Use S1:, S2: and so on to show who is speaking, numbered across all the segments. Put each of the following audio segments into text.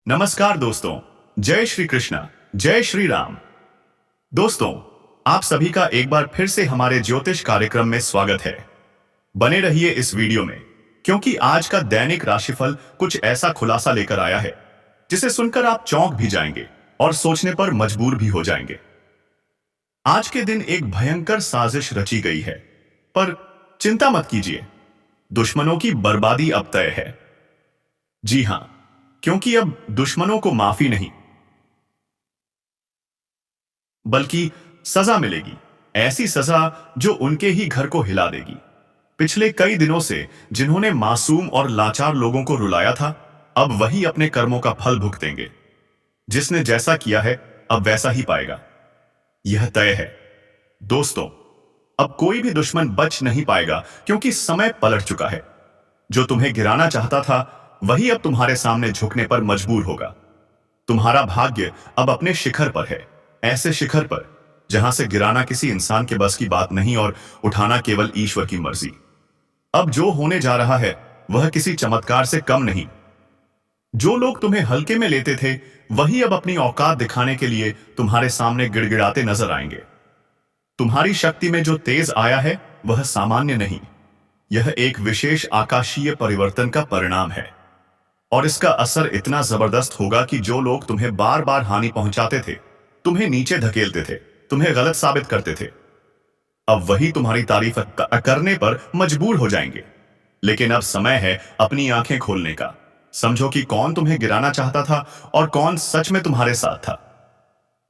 S1: नमस्कार दोस्तों। जय श्री कृष्णा। जय श्री राम। दोस्तों, आप सभी का एक बार फिर से हमारे ज्योतिष कार्यक्रम में स्वागत है। बने रहिए इस वीडियो में, क्योंकि आज का दैनिक राशिफल कुछ ऐसा खुलासा लेकर आया है जिसे सुनकर आप चौंक भी जाएंगे और सोचने पर मजबूर भी हो जाएंगे। आज के दिन एक भयंकर साजिश रची गई है, पर चिंता मत कीजिए, दुश्मनों की बर्बादी अब तय है। जी हां, क्योंकि अब दुश्मनों को माफी नहीं बल्कि सजा मिलेगी। ऐसी सजा जो उनके ही घर को हिला देगी। पिछले कई दिनों से जिन्होंने मासूम और लाचार लोगों को रुलाया था, अब वही अपने कर्मों का फल भुगतेंगे। जिसने जैसा किया है अब वैसा ही पाएगा, यह तय है। दोस्तों, अब कोई भी दुश्मन बच नहीं पाएगा, क्योंकि समय पलट चुका है। जो तुम्हें गिराना चाहता था वही अब तुम्हारे सामने झुकने पर मजबूर होगा। तुम्हारा भाग्य अब अपने शिखर पर है, ऐसे शिखर पर जहां से गिराना किसी इंसान के बस की बात नहीं और उठाना केवल ईश्वर की मर्जी। अब जो होने जा रहा है वह किसी चमत्कार से कम नहीं। जो लोग तुम्हें हल्के में लेते थे वही अब अपनी औकात दिखाने के लिए तुम्हारे सामने गिड़गिड़ाते नजर आएंगे। तुम्हारी शक्ति में जो तेज आया है वह सामान्य नहीं, यह एक विशेष आकाशीय परिवर्तन का परिणाम है। और इसका असर इतना जबरदस्त होगा कि जो लोग तुम्हें बार बार हानि पहुंचाते थे, तुम्हें नीचे धकेलते थे, तुम्हें गलत साबित करते थे, अब वही तुम्हारी तारीफ करने पर मजबूर हो जाएंगे। लेकिन अब समय है अपनी आंखें खोलने का। समझो कि कौन तुम्हें गिराना चाहता था और कौन सच में तुम्हारे साथ था।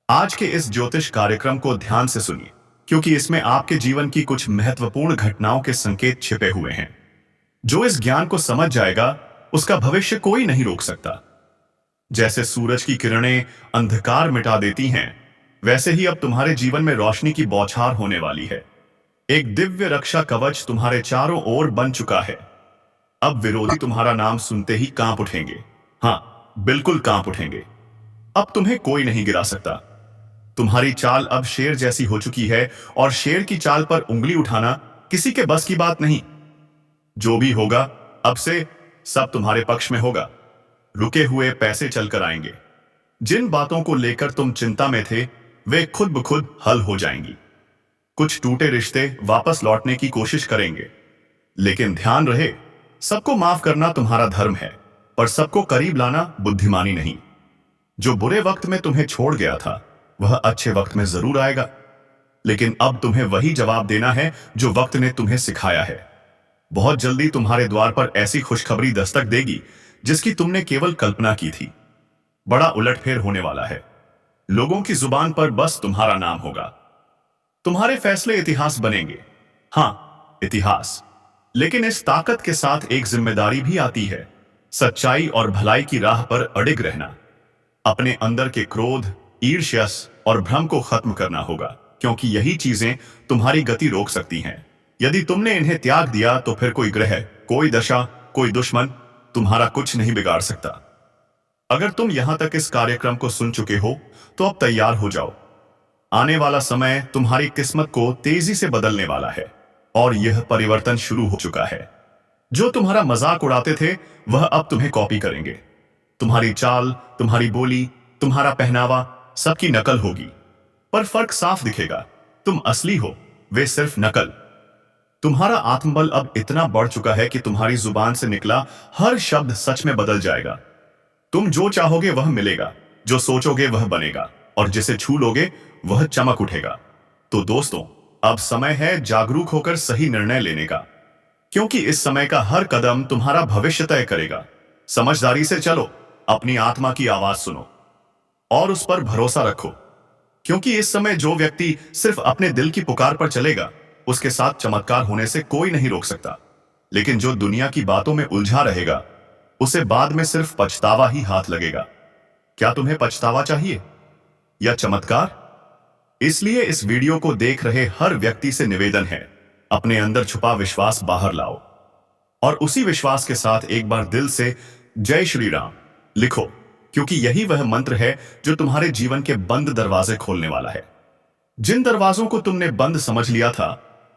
S1: आज के इस ज्योतिष कार्यक्रम को ध्यान से सुनिए, क्योंकि इसमें आपके जीवन की कुछ महत्वपूर्ण घटनाओं के संकेत छिपे हुए हैं। जो इस ज्ञान को समझ जाएगा उसका भविष्य कोई नहीं रोक सकता। जैसे सूरज की किरणें अंधकार मिटा देती हैं, वैसे ही अब तुम्हारे जीवन में रोशनी की बौछार होने वाली है। एक दिव्य रक्षा कवच तुम्हारे चारों ओर बन चुका है। अब विरोधी तुम्हारा नाम सुनते ही कांप उठेंगे। हां, बिल्कुल कांप उठेंगे। अब तुम्हें कोई नहीं गिरा सकता। तुम्हारी चाल अब शेर जैसी हो चुकी है, और शेर की चाल पर उंगली उठाना किसी के बस की बात नहीं। जो भी होगा अब से सब तुम्हारे पक्ष में होगा। रुके हुए पैसे चलकर आएंगे। जिन बातों को लेकर तुम चिंता में थे वे खुद ब खुद हल हो जाएंगी। कुछ टूटे रिश्ते वापस लौटने की कोशिश करेंगे, लेकिन ध्यान रहे, सबको माफ करना तुम्हारा धर्म है, पर सबको करीब लाना बुद्धिमानी नहीं। जो बुरे वक्त में तुम्हें छोड़ गया था वह अच्छे वक्त में जरूर आएगा, लेकिन अब तुम्हें वही जवाब देना है जो वक्त ने तुम्हें सिखाया है। बहुत जल्दी तुम्हारे द्वार पर ऐसी खुशखबरी दस्तक देगी जिसकी तुमने केवल कल्पना की थी। बड़ा उलटफेर होने वाला है। लोगों की जुबान पर बस तुम्हारा नाम होगा। तुम्हारे फैसले इतिहास बनेंगे। हां, इतिहास। लेकिन इस ताकत के साथ एक जिम्मेदारी भी आती है, सच्चाई और भलाई की राह पर अडिग रहना। अपने अंदर के क्रोध, ईर्ष्या और भ्रम को खत्म करना होगा, क्योंकि यही चीजें तुम्हारी गति रोक सकती हैं। यदि तुमने इन्हें त्याग दिया तो फिर कोई ग्रह, कोई दशा, कोई दुश्मन तुम्हारा कुछ नहीं बिगाड़ सकता। अगर तुम यहां तक इस कार्यक्रम को सुन चुके हो तो अब तैयार हो जाओ। आने वाला समय तुम्हारी किस्मत को तेजी से बदलने वाला है, और यह परिवर्तन शुरू हो चुका है। जो तुम्हारा मजाक उड़ाते थे वह अब तुम्हें कॉपी करेंगे। तुम्हारी चाल, तुम्हारी बोली, तुम्हारा पहनावा सबकी नकल होगी, पर फर्क साफ दिखेगा। तुम असली हो, वे सिर्फ नकल। तुम्हारा आत्मबल अब इतना बढ़ चुका है कि तुम्हारी जुबान से निकला हर शब्द सच में बदल जाएगा। तुम जो चाहोगे वह मिलेगा, जो सोचोगे वह बनेगा, और जिसे छू लोगे वह चमक उठेगा। तो दोस्तों, अब समय है जागरूक होकर सही निर्णय लेने का, क्योंकि इस समय का हर कदम तुम्हारा भविष्य तय करेगा। समझदारी से चलो, अपनी आत्मा की आवाज सुनो और उस पर भरोसा रखो, क्योंकि इस समय जो व्यक्ति सिर्फ अपने दिल की पुकार पर चलेगा उसके साथ चमत्कार होने से कोई नहीं रोक सकता। लेकिन जो दुनिया की बातों में उलझा रहेगा उसे बाद में सिर्फ पछतावा ही हाथ लगेगा। क्या तुम्हें पछतावा चाहिए या चमत्कार? इसलिए इस वीडियो को देख रहे हर व्यक्ति से निवेदन है, अपने अंदर छुपा विश्वास बाहर लाओ, और उसी विश्वास के साथ एक बार दिल से जय श्री राम लिखो, क्योंकि यही वह मंत्र है जो तुम्हारे जीवन के बंद दरवाजे खोलने वाला है। जिन दरवाजों को तुमने बंद समझ लिया था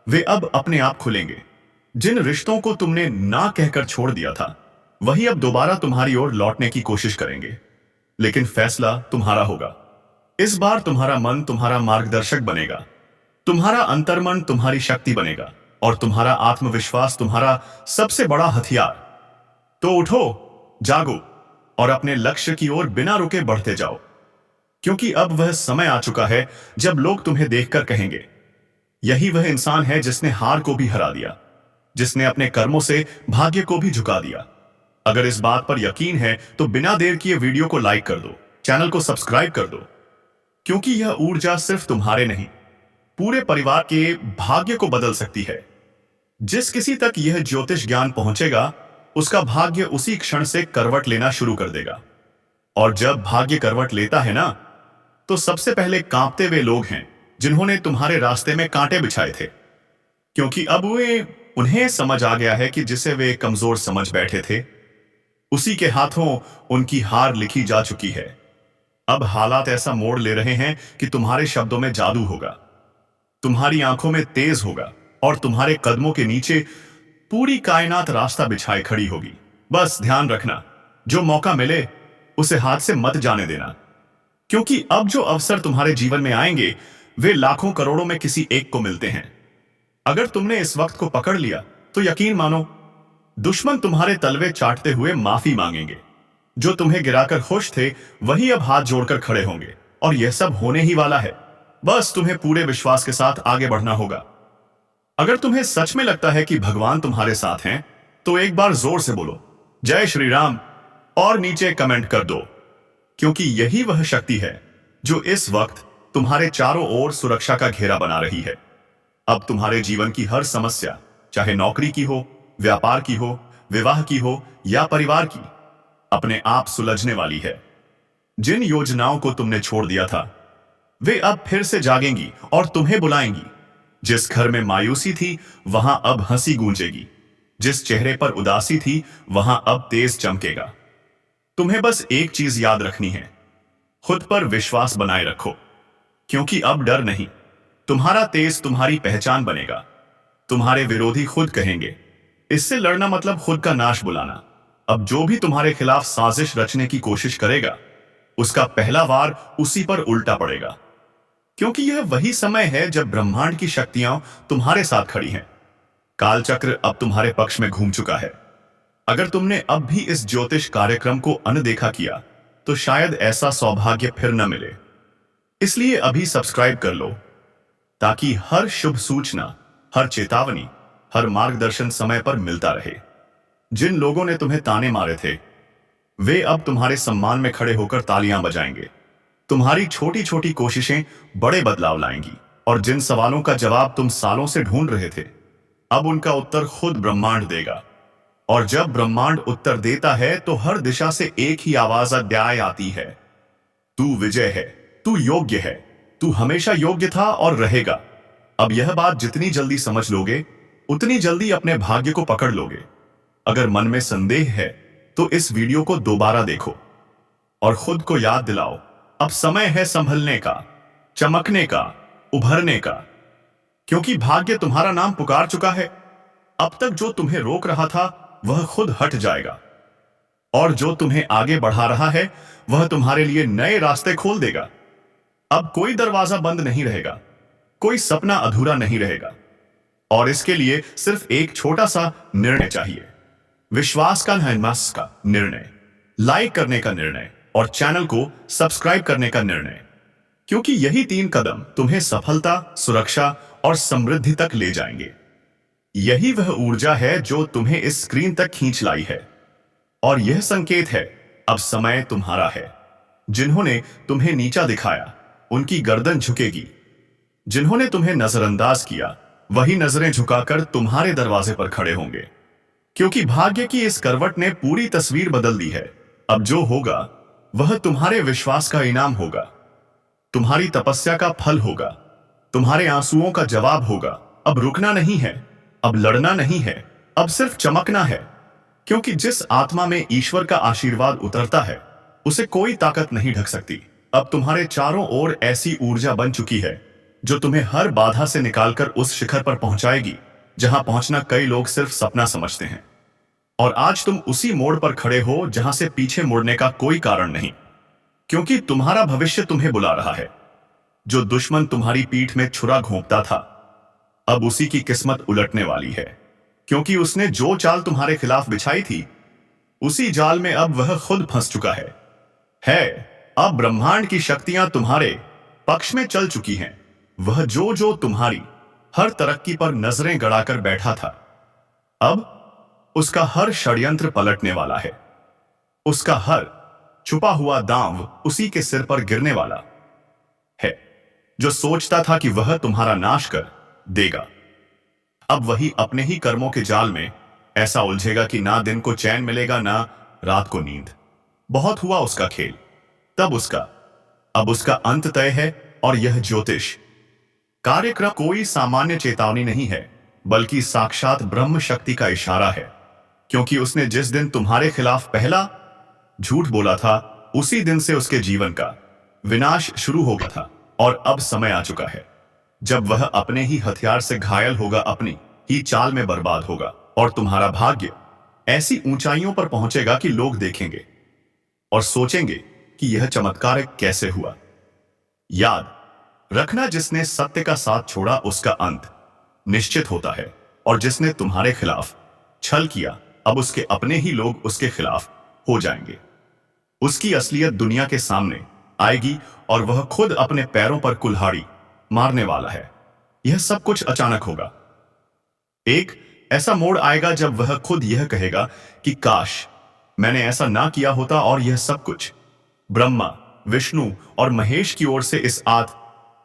S1: वे अब अपने आप खुलेंगे। जिन रिश्तों को तुमने ना कहकर छोड़ दिया था वही अब दोबारा तुम्हारी ओर लौटने की कोशिश करेंगे। लेकिन फैसला तुम्हारा होगा। इस बार तुम्हारा मन तुम्हारा मार्गदर्शक बनेगा, तुम्हारा अंतर्मन तुम्हारी शक्ति बनेगा और तुम्हारा आत्मविश्वास तुम्हारा सबसे बड़ा हथियार। तो उठो, जागो और अपने लक्ष्य की ओर बिना रुके बढ़ते जाओ, क्योंकि अब वह समय आ चुका है जब लोग तुम्हें देखकर कहेंगे, यही वह इंसान है जिसने हार को भी हरा दिया, जिसने अपने कर्मों से भाग्य को भी झुका दिया। अगर इस बात पर यकीन है तो बिना देर किए वीडियो को लाइक कर दो, चैनल को सब्सक्राइब कर दो, क्योंकि यह ऊर्जा सिर्फ तुम्हारे नहीं, पूरे परिवार के भाग्य को बदल सकती है। जिस किसी तक यह ज्योतिष ज्ञान पहुंचेगा, उसका भाग्य उसी क्षण से करवट लेना शुरू कर देगा। और जब भाग्य करवट लेता है ना, तो सबसे पहले कांपते वे लोग हैं जिन्होंने तुम्हारे रास्ते में कांटे बिछाए थे, क्योंकि अब उन्हें समझ आ गया है कि जिसे वे कमजोर समझ बैठे थे, उसी के हाथों उनकी हार लिखी जा चुकी है। अब हालात ऐसा मोड़ ले रहे हैं कि तुम्हारे शब्दों में जादू होगा, तुम्हारी आंखों में तेज होगा और तुम्हारे कदमों के नीचे पूरी कायनात रास्ता बिछाए खड़ी होगी। बस ध्यान रखना, जो मौका मिले उसे हाथ से मत जाने देना, क्योंकि अब जो अवसर तुम्हारे जीवन में आएंगे वे लाखों करोड़ों में किसी एक को मिलते हैं। अगर तुमने इस वक्त को पकड़ लिया तो यकीन मानो, दुश्मन तुम्हारे तलवे चाटते हुए माफी मांगेंगे। जो तुम्हें गिराकर खुश थे वही अब हाथ जोड़कर खड़े होंगे, और यह सब होने ही वाला है। बस तुम्हें पूरे विश्वास के साथ आगे बढ़ना होगा। अगर तुम्हें सच में लगता है कि भगवान तुम्हारे साथ हैं, तो एक बार जोर से बोलो जय श्री राम और नीचे कमेंट कर दो, क्योंकि यही वह शक्ति है जो इस वक्त तुम्हारे चारों ओर सुरक्षा का घेरा बना रही है। अब तुम्हारे जीवन की हर समस्या, चाहे नौकरी की हो, व्यापार की हो, विवाह की हो या परिवार की, अपने आप सुलझने वाली है। जिन योजनाओं को तुमने छोड़ दिया था वे अब फिर से जागेंगी और तुम्हें बुलाएंगी। जिस घर में मायूसी थी वहां अब हंसी गूंजेगी, जिस चेहरे पर उदासी थी वहां अब तेज चमकेगा। तुम्हें बस एक चीज याद रखनी है, खुद पर विश्वास बनाए रखो, क्योंकि अब डर नहीं, तुम्हारा तेज तुम्हारी पहचान बनेगा। तुम्हारे विरोधी खुद कहेंगे, इससे लड़ना मतलब खुद का नाश बुलाना। अब जो भी तुम्हारे खिलाफ साजिश रचने की कोशिश करेगा, उसका पहला वार उसी पर उल्टा पड़ेगा, क्योंकि यह वही समय है जब ब्रह्मांड की शक्तियां तुम्हारे साथ खड़ी हैं। कालचक्र अब तुम्हारे पक्ष में घूम चुका है। अगर तुमने अब भी इस ज्योतिष कार्यक्रम को अनदेखा किया तो शायद ऐसा सौभाग्य फिर न मिले। इसलिए अभी सब्सक्राइब कर लो, ताकि हर शुभ सूचना, हर चेतावनी, हर मार्गदर्शन समय पर मिलता रहे। जिन लोगों ने तुम्हें ताने मारे थे वे अब तुम्हारे सम्मान में खड़े होकर तालियां बजाएंगे। तुम्हारी छोटी छोटी कोशिशें बड़े बदलाव लाएंगी, और जिन सवालों का जवाब तुम सालों से ढूंढ रहे थे, अब उनका उत्तर खुद ब्रह्मांड देगा। और जब ब्रह्मांड उत्तर देता है तो हर दिशा से एक ही आवाज अध्याय आती है, तू विजय है, तू योग्य है, तू हमेशा योग्य था और रहेगा। अब यह बात जितनी जल्दी समझ लोगे उतनी जल्दी अपने भाग्य को पकड़ लोगे। अगर मन में संदेह है तो इस वीडियो को दोबारा देखो और खुद को याद दिलाओ, अब समय है संभलने का, चमकने का, उभरने का, क्योंकि भाग्य तुम्हारा नाम पुकार चुका है। अब तक जो तुम्हें रोक रहा था वह खुद हट जाएगा, और जो तुम्हें आगे बढ़ा रहा है वह तुम्हारे लिए नए रास्ते खोल देगा। अब कोई दरवाजा बंद नहीं रहेगा, कोई सपना अधूरा नहीं रहेगा, और इसके लिए सिर्फ एक छोटा सा निर्णय चाहिए। विश्वास का नमस का निर्णय, लाइक करने का निर्णय और चैनल को सब्सक्राइब करने का निर्णय, क्योंकि यही 3 कदम तुम्हें सफलता, सुरक्षा और समृद्धि तक ले जाएंगे। यही वह ऊर्जा है जो तुम्हें इस स्क्रीन तक खींच लाई है, और यह संकेत है अब समय तुम्हारा है। जिन्होंने तुम्हें नीचा दिखाया उनकी गर्दन झुकेगी, जिन्होंने तुम्हें नजरअंदाज किया वही नजरें झुकाकर तुम्हारे दरवाजे पर खड़े होंगे, क्योंकि भाग्य की इस करवट ने पूरी तस्वीर बदल दी है। अब जो होगा वह तुम्हारे विश्वास का इनाम होगा, तुम्हारी तपस्या का फल होगा, तुम्हारे आंसुओं का जवाब होगा। अब रुकना नहीं है, अब लड़ना नहीं है, अब सिर्फ चमकना है, क्योंकि जिस आत्मा में ईश्वर का आशीर्वाद उतरता है उसे कोई ताकत नहीं ढक सकती। अब तुम्हारे चारों ओर ऐसी ऊर्जा बन चुकी है जो तुम्हें हर बाधा से निकालकर उस शिखर पर पहुंचाएगी जहां पहुंचना कई लोग सिर्फ सपना समझते हैं। और आज तुम उसी मोड़ पर खड़े हो जहां से पीछे मुड़ने का कोई कारण नहीं। क्योंकि तुम्हारा भविष्य तुम्हें बुला रहा है। जो दुश्मन तुम्हारी पीठ में छुरा घोंपता था, अब उसी की किस्मत उलटने वाली है, क्योंकि उसने जो चाल तुम्हारे खिलाफ बिछाई थी, उसी जाल में अब वह खुद फंस चुका है। अब ब्रह्मांड की शक्तियां तुम्हारे पक्ष में चल चुकी हैं। वह जो तुम्हारी हर तरक्की पर नजरें गड़ाकर बैठा था, अब उसका हर षड्यंत्र पलटने वाला है। उसका हर छुपा हुआ दांव उसी के सिर पर गिरने वाला है। जो सोचता था कि वह तुम्हारा नाश कर देगा, अब वही अपने ही कर्मों के जाल में ऐसा उलझेगा कि ना दिन को चैन मिलेगा, ना रात को नींद। बहुत हुआ उसका खेल, अब उसका अंत तय है। और यह ज्योतिष कार्यक्रम कोई सामान्य चेतावनी नहीं है, बल्कि साक्षात ब्रह्म शक्ति का इशारा है। क्योंकि उसने जिस दिन तुम्हारे खिलाफ पहला झूठ बोला था, उसी दिन से उसके जीवन का विनाश शुरू हो गया था। और अब समय आ चुका है जब वह अपने ही हथियार से घायल होगा, अपनी ही चाल में बर्बाद होगा, और तुम्हारा भाग्य ऐसी ऊंचाइयों पर पहुंचेगा कि लोग देखेंगे और सोचेंगे कि यह चमत्कार कैसे हुआ। याद रखना, जिसने सत्य का साथ छोड़ा उसका अंत निश्चित होता है, और जिसने तुम्हारे खिलाफ छल किया, अब उसके अपने ही लोग उसके खिलाफ हो जाएंगे। उसकी असलियत दुनिया के सामने आएगी और वह खुद अपने पैरों पर कुल्हाड़ी मारने वाला है। यह सब कुछ अचानक होगा। एक ऐसा मोड़ आएगा जब वह खुद यह कहेगा कि काश मैंने ऐसा ना किया होता, और यह सब कुछ ब्रह्मा, विष्णु और महेश की ओर से इस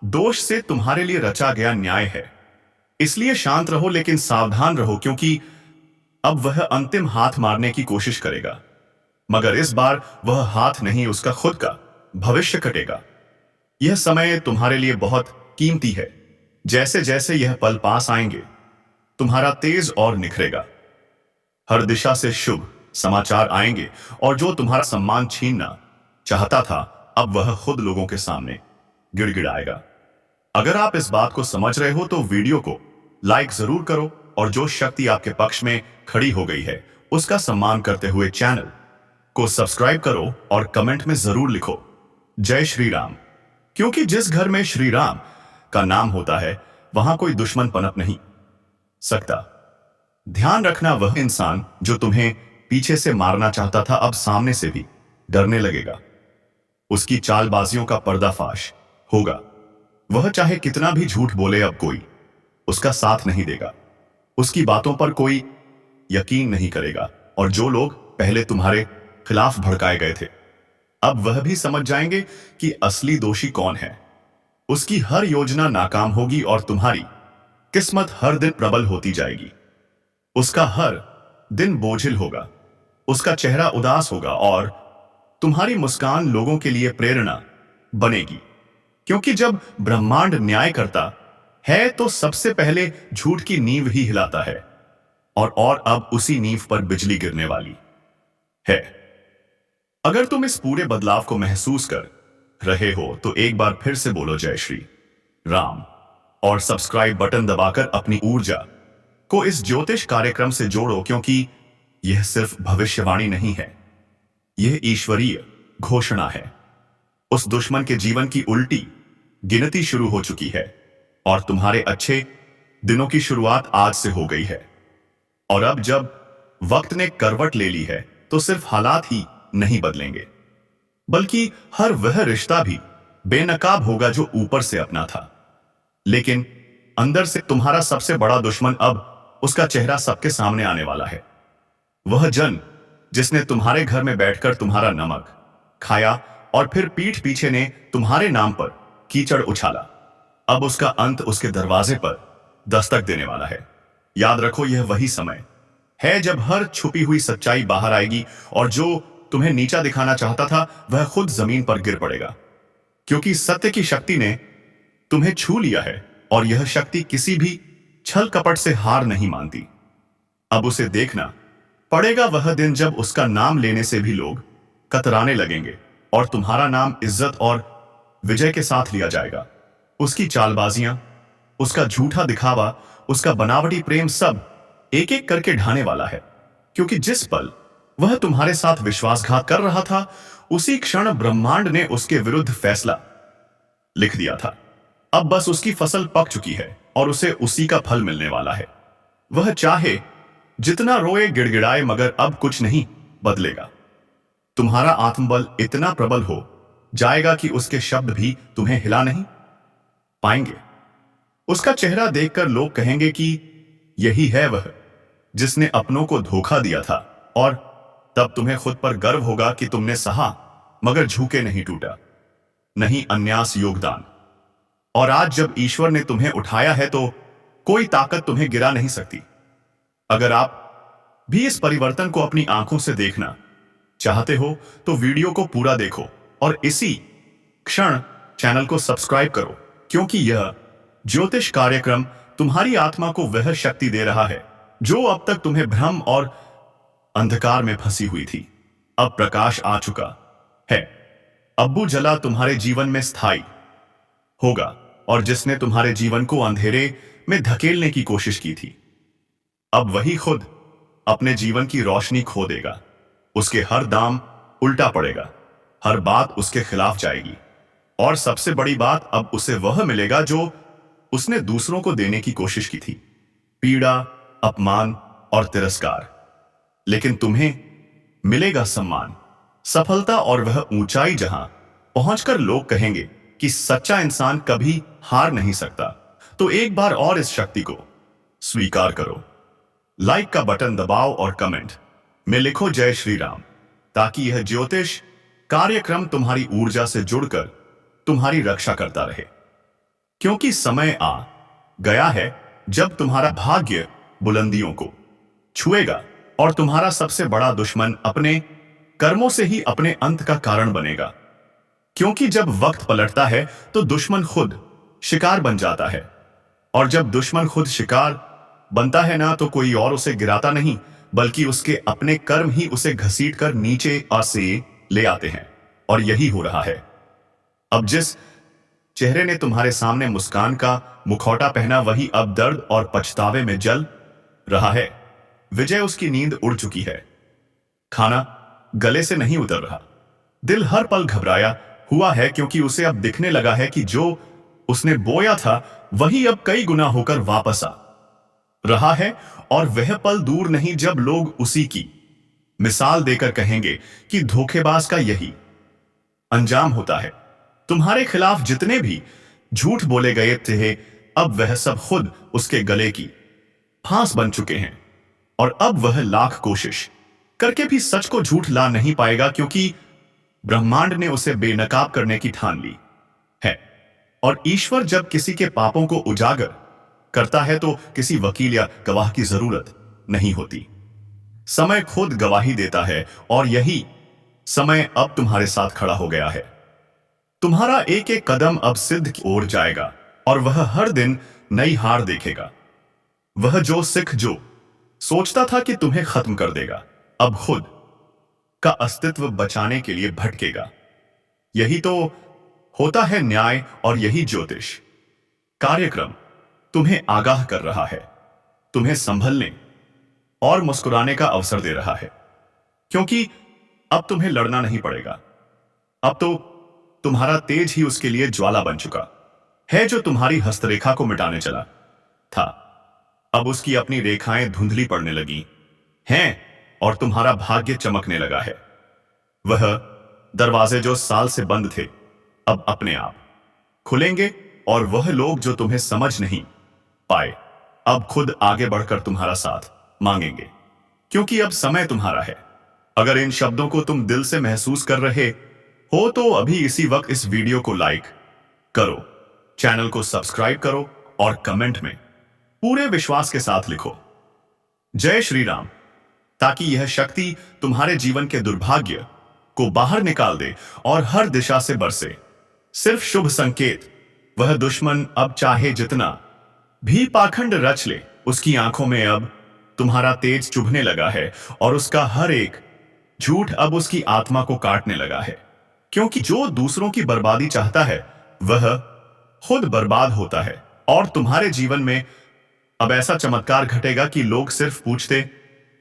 S1: दोष से तुम्हारे लिए रचा गया न्याय है। इसलिए शांत रहो, लेकिन सावधान रहो, क्योंकि अब वह अंतिम हाथ मारने की कोशिश करेगा, मगर इस बार वह हाथ नहीं, उसका खुद का भविष्य कटेगा। यह समय तुम्हारे लिए बहुत कीमती है। जैसे जैसे यह पल पास आएंगे, तुम्हारा तेज और निखरेगा। हर दिशा से शुभ समाचार आएंगे, और जो तुम्हारा सम्मान छीनना चाहता था, अब वह खुद लोगों के सामने गिड़गिड़ाएगा। अगर आप इस बात को समझ रहे हो तो वीडियो को लाइक जरूर करो, और जो शक्ति आपके पक्ष में खड़ी हो गई है उसका सम्मान करते हुए चैनल को सब्सक्राइब करो और कमेंट में जरूर लिखो जय श्री राम। क्योंकि जिस घर में श्री राम का नाम होता है, वहां कोई दुश्मन पनप नहीं सकता। ध्यान रखना, वह इंसान जो तुम्हें पीछे से मारना चाहता था, अब सामने से भी डरने लगेगा। उसकी चालबाजियों का पर्दाफाश होगा। वह चाहे कितना भी झूठ बोले, अब कोई उसका साथ नहीं देगा। उसकी बातों पर कोई यकीन नहीं करेगा, और जो लोग पहले तुम्हारे खिलाफ भड़काए गए थे, अब वह भी समझ जाएंगे कि असली दोषी कौन है। उसकी हर योजना नाकाम होगी, और तुम्हारी किस्मत हर दिन प्रबल होती जाएगी। उसका हर दिन बोझिल होगा, उसका चेहरा उदास होगा, और तुम्हारी मुस्कान लोगों के लिए प्रेरणा बनेगी। क्योंकि जब ब्रह्मांड न्याय करता है, तो सबसे पहले झूठ की नींव ही हिलाता है, और अब उसी नींव पर बिजली गिरने वाली है। अगर तुम इस पूरे बदलाव को महसूस कर रहे हो, तो एक बार फिर से बोलो जय श्री राम, और सब्सक्राइब बटन दबाकर अपनी ऊर्जा को इस ज्योतिष कार्यक्रम से जोड़ो, क्योंकि यह सिर्फ भविष्यवाणी नहीं है, यह ईश्वरीय घोषणा है। उस दुश्मन के जीवन की उल्टी गिनती शुरू हो चुकी है, और तुम्हारे अच्छे दिनों की शुरुआत आज से हो गई है। और अब जब वक्त ने करवट ले ली है, तो सिर्फ हालात ही नहीं बदलेंगे, बल्कि हर वह रिश्ता भी बेनकाब होगा जो ऊपर से अपना था, लेकिन अंदर से तुम्हारा सबसे बड़ा दुश्मन, अब उसका चेहरा सबके सामने आने वाला है। वह जन जिसने तुम्हारे घर में बैठकर तुम्हारा नमक खाया, और फिर पीठ पीछे ने तुम्हारे नाम पर कीचड़ उछाला, अब उसका अंत उसके दरवाजे पर दस्तक देने वाला है। याद रखो, यह वही समय है जब हर छुपी हुई सच्चाई बाहर आएगी, और जो तुम्हें नीचा दिखाना चाहता था, वह खुद जमीन पर गिर पड़ेगा। क्योंकि सत्य की शक्ति ने तुम्हें छू लिया है, और यह शक्ति किसी भी छल कपट से हार नहीं मानती। अब उसे देखना पड़ेगा वह दिन जब उसका नाम लेने से भी लोग कतराने लगेंगे, और तुम्हारा नाम इज्जत और विजय के साथ लिया जाएगा। उसकी चालबाजियां, उसका झूठा दिखावा, उसका बनावटी प्रेम, सब एक एक करके ढाने वाला है। क्योंकि जिस पल वह तुम्हारे साथ विश्वासघात कर रहा था, उसी क्षण ब्रह्मांड ने उसके विरुद्ध फैसला लिख दिया था। अब बस उसकी फसल पक चुकी है और उसे उसी का फल मिलने वाला है। वह चाहे जितना रोए गिड़गिड़ाए मगर अब कुछ नहीं बदलेगा। तुम्हारा आत्मबल इतना प्रबल हो जाएगा कि उसके शब्द भी तुम्हें हिला नहीं पाएंगे। उसका चेहरा देखकर लोग कहेंगे कि यही है वह जिसने अपनों को धोखा दिया था, और तब तुम्हें खुद पर गर्व होगा कि तुमने सहा मगर झुके नहीं, टूटा नहीं अन्यास योगदान। और आज जब ईश्वर ने तुम्हें उठाया है तो कोई ताकत तुम्हें गिरा नहीं सकती। अगर आप भी इस परिवर्तन को अपनी आंखों से देखना चाहते हो तो वीडियो को पूरा देखो और इसी क्षण चैनल को सब्सक्राइब करो, क्योंकि यह ज्योतिष कार्यक्रम तुम्हारी आत्मा को वह शक्ति दे रहा है जो अब तक तुम्हें भ्रम और अंधकार में फंसी हुई थी। अब प्रकाश आ चुका है। अब्बू जला तुम्हारे जीवन में स्थायी होगा, और जिसने तुम्हारे जीवन को अंधेरे में धकेलने की कोशिश की थी अब वही खुद अपने जीवन की रोशनी खो देगा। उसके हर दाम उल्टा पड़ेगा, हर बात उसके खिलाफ जाएगी, और सबसे बड़ी बात अब उसे वह मिलेगा जो उसने दूसरों को देने की कोशिश की थी, पीड़ा, अपमान और तिरस्कार। लेकिन तुम्हें मिलेगा सम्मान, सफलता और वह ऊंचाई जहां पहुंचकर लोग कहेंगे कि सच्चा इंसान कभी हार नहीं सकता। तो एक बार और इस शक्ति को स्वीकार करो। लाइक का बटन दबाओ और कमेंट में लिखो जय श्री राम, ताकि यह ज्योतिष कार्यक्रम तुम्हारी ऊर्जा से जुड़कर तुम्हारी रक्षा करता रहे। क्योंकि समय आ गया है जब तुम्हारा भाग्य बुलंदियों को छुएगा और तुम्हारा सबसे बड़ा दुश्मन अपने कर्मों से ही अपने अंत का कारण बनेगा। क्योंकि जब वक्त पलटता है तो दुश्मन खुद शिकार बन जाता है, और जब दुश्मन खुद शिकार बनता है ना तो कोई और उसे गिराता नहीं, बल्कि उसके अपने कर्म ही उसे घसीटकर नीचे से ले आते हैं। और यही हो रहा है। अब जिस चेहरे ने तुम्हारे सामने मुस्कान का मुखौटा पहना वही अब दर्द और पछतावे में जल रहा है। विजय उसकी नींद उड़ चुकी है, खाना गले से नहीं उतर रहा, दिल हर पल घबराया हुआ है, क्योंकि उसे अब दिखने लगा है कि जो उसने बोया था वही अब कई गुना होकर वापस आ रहा है। और वह पल दूर नहीं जब लोग उसी की मिसाल देकर कहेंगे कि धोखेबाज का यही अंजाम होता है। तुम्हारे खिलाफ जितने भी झूठ बोले गए थे अब वह सब खुद उसके गले की फांस बन चुके हैं, और अब वह लाख कोशिश करके भी सच को झूठ ला नहीं पाएगा, क्योंकि ब्रह्मांड ने उसे बेनकाब करने की ठान ली है। और ईश्वर जब किसी के पापों को उजागर करता है तो किसी वकील या गवाह की जरूरत नहीं होती। समय खुद गवाही देता है, और यही समय अब तुम्हारे साथ खड़ा हो गया है। तुम्हारा एक एक कदम अब सिद्ध की ओर जाएगा, और वह हर दिन नई हार देखेगा। वह जो सोचता था कि तुम्हें खत्म कर देगा, अब खुद का अस्तित्व बचाने के लिए भटकेगा। यही तो होता है न्याय, और यही ज्योतिष कार्यक्रम तुम्हें आगाह कर रहा है, तुम्हें संभलने और मुस्कुराने का अवसर दे रहा है। क्योंकि अब तुम्हें लड़ना नहीं पड़ेगा, अब तो तुम्हारा तेज ही उसके लिए ज्वाला बन चुका है जो तुम्हारी हस्तरेखा को मिटाने चला था। अब उसकी अपनी रेखाएं धुंधली पड़ने लगी हैं और तुम्हारा भाग्य चमकने लगा है। वह दरवाजे जो साल से बंद थे अब अपने आप खुलेंगे, और वह लोग जो तुम्हें समझ नहीं पाए अब खुद आगे बढ़कर तुम्हारा साथ मांगेंगे, क्योंकि अब समय तुम्हारा है। अगर इन शब्दों को तुम दिल से महसूस कर रहे हो तो अभी इसी वक्त इस वीडियो को लाइक करो, चैनल को सब्सक्राइब करो और कमेंट में पूरे विश्वास के साथ लिखो जय श्री राम, ताकि यह शक्ति तुम्हारे जीवन के दुर्भाग्य को बाहर निकाल दे और हर दिशा से बरसे सिर्फ शुभ संकेत। वह दुश्मन अब चाहे जितना भी पाखंड रच ले, उसकी आंखों में अब तुम्हारा तेज चुभने लगा है, और उसका हर एक झूठ अब उसकी आत्मा को काटने लगा है। क्योंकि जो दूसरों की बर्बादी चाहता है वह खुद बर्बाद होता है, और तुम्हारे जीवन में अब ऐसा चमत्कार घटेगा कि लोग सिर्फ पूछते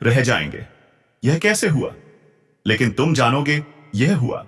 S1: रह जाएंगे यह कैसे हुआ, लेकिन तुम जानोगे यह हुआ